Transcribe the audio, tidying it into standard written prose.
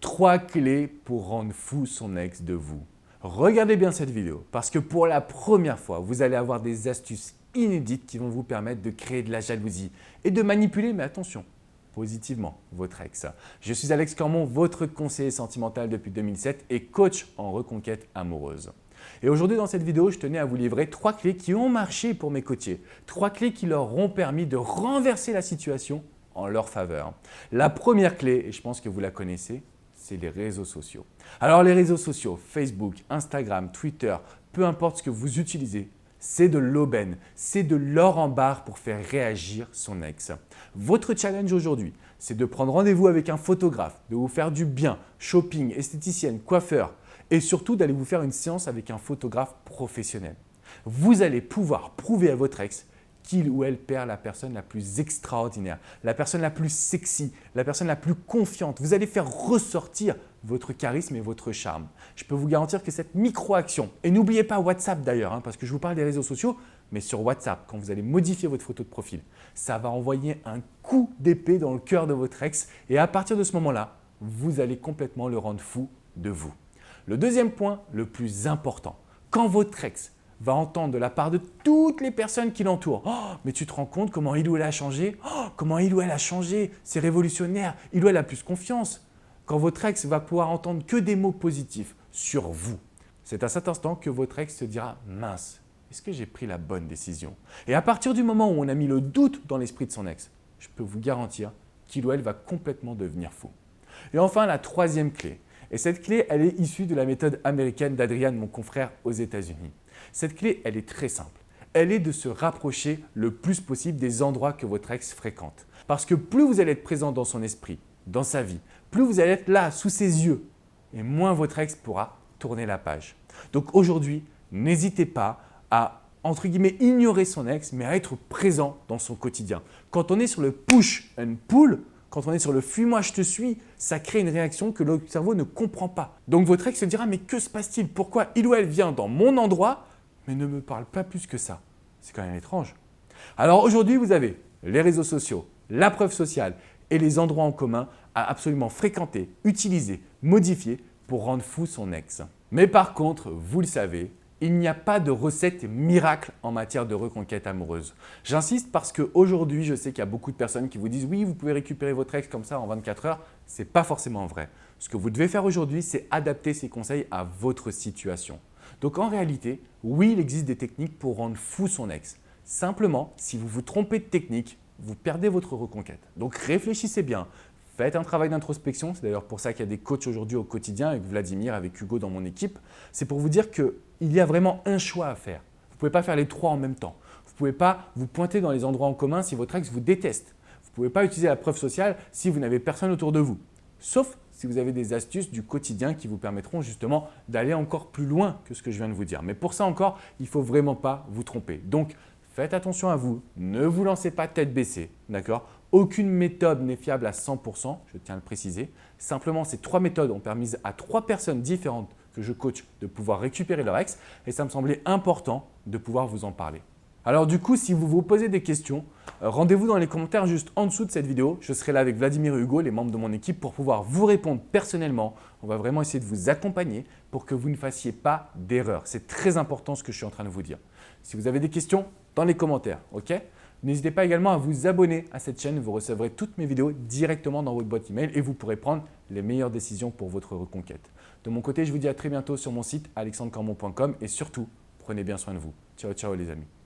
3 clés pour rendre fou son ex de vous. Regardez bien cette vidéo parce que pour la première fois, vous allez avoir des astuces inédites qui vont vous permettre de créer de la jalousie et de manipuler, mais attention, positivement, votre ex. Je suis Alex Cormon, votre conseiller sentimental depuis 2007 et coach en reconquête amoureuse. Et aujourd'hui dans cette vidéo, je tenais à vous livrer 3 clés qui ont marché pour mes coachés. 3 clés qui leur ont permis de renverser la situation en leur faveur. La première clé, et je pense que vous la connaissez, c'est les réseaux sociaux. Alors les réseaux sociaux, Facebook, Instagram, Twitter, peu importe ce que vous utilisez, c'est de l'aubaine, c'est de l'or en barre pour faire réagir son ex. Votre challenge aujourd'hui, c'est de prendre rendez-vous avec un photographe, de vous faire du bien, shopping, esthéticienne, coiffeur et surtout d'aller vous faire une séance avec un photographe professionnel. Vous allez pouvoir prouver à votre ex qu'il ou elle perd la personne la plus extraordinaire, la personne la plus sexy, la personne la plus confiante. Vous allez faire ressortir votre charisme et votre charme. Je peux vous garantir que cette micro-action, et n'oubliez pas WhatsApp d'ailleurs, parce que je vous parle des réseaux sociaux, mais sur WhatsApp, quand vous allez modifier votre photo de profil, ça va envoyer un coup d'épée dans le cœur de votre ex et à partir de ce moment-là, vous allez complètement le rendre fou de vous. Le deuxième point, le plus important, quand votre ex va entendre de la part de toutes les personnes qui l'entourent. « Oh, mais tu te rends compte comment il ou elle a changé? Oh, comment il ou elle a changé? C'est révolutionnaire. Il ou elle a plus confiance. » Quand votre ex va pouvoir entendre que des mots positifs sur vous, c'est à cet instant que votre ex se dira « Mince, est-ce que j'ai pris la bonne décision ?» Et à partir du moment où on a mis le doute dans l'esprit de son ex, je peux vous garantir qu'il ou elle va complètement devenir fou. Et enfin, la troisième clé. Et cette clé, elle est issue de la méthode américaine d'Adrian, mon confrère aux États-Unis. Cette clé, elle est très simple. Elle est de se rapprocher le plus possible des endroits que votre ex fréquente. Parce que plus vous allez être présent dans son esprit, dans sa vie, plus vous allez être là, sous ses yeux, et moins votre ex pourra tourner la page. Donc aujourd'hui, n'hésitez pas à, entre guillemets, ignorer son ex, mais à être présent dans son quotidien. Quand on est sur le push and pull, quand on est sur le « fuis-moi, je te suis », ça crée une réaction que le cerveau ne comprend pas. Donc votre ex se dira « mais que se passe-t-il? Pourquoi il ou elle vient dans mon endroit mais ne me parle pas plus que ça ?» C'est quand même étrange. Alors aujourd'hui, vous avez les réseaux sociaux, la preuve sociale et les endroits en commun à absolument fréquenter, utiliser, modifier pour rendre fou son ex. Mais par contre, vous le savez, il n'y a pas de recette miracle en matière de reconquête amoureuse. J'insiste parce qu'aujourd'hui, je sais qu'il y a beaucoup de personnes qui vous disent « oui, vous pouvez récupérer votre ex comme ça en 24 heures ». Ce n'est pas forcément vrai. Ce que vous devez faire aujourd'hui, c'est adapter ces conseils à votre situation. Donc en réalité, oui, il existe des techniques pour rendre fou son ex. Simplement, si vous vous trompez de technique, vous perdez votre reconquête. Donc réfléchissez bien. Faites un travail d'introspection. C'est d'ailleurs pour ça qu'il y a des coachs aujourd'hui au quotidien avec Vladimir, avec Hugo dans mon équipe. C'est pour vous dire qu'il y a vraiment un choix à faire. Vous ne pouvez pas faire les trois en même temps. Vous ne pouvez pas vous pointer dans les endroits en commun si votre ex vous déteste. Vous ne pouvez pas utiliser la preuve sociale si vous n'avez personne autour de vous. Sauf si vous avez des astuces du quotidien qui vous permettront justement d'aller encore plus loin que ce que je viens de vous dire. Mais pour ça encore, il ne faut vraiment pas vous tromper. Donc, faites attention à vous. Ne vous lancez pas tête baissée, d'accord ? Aucune méthode n'est fiable à 100%, je tiens à le préciser. Simplement, ces 3 méthodes ont permis à 3 personnes différentes que je coach de pouvoir récupérer leur ex et ça me semblait important de pouvoir vous en parler. Alors du coup, si vous vous posez des questions, rendez-vous dans les commentaires juste en dessous de cette vidéo. Je serai là avec Vladimir et Hugo, les membres de mon équipe, pour pouvoir vous répondre personnellement. On va vraiment essayer de vous accompagner pour que vous ne fassiez pas d'erreur. C'est très important ce que je suis en train de vous dire. Si vous avez des questions, dans les commentaires, ok ? N'hésitez pas également à vous abonner à cette chaîne. Vous recevrez toutes mes vidéos directement dans votre boîte email et vous pourrez prendre les meilleures décisions pour votre reconquête. De mon côté, je vous dis à très bientôt sur mon site alexandrecormon.com et surtout, prenez bien soin de vous. Ciao, ciao les amis.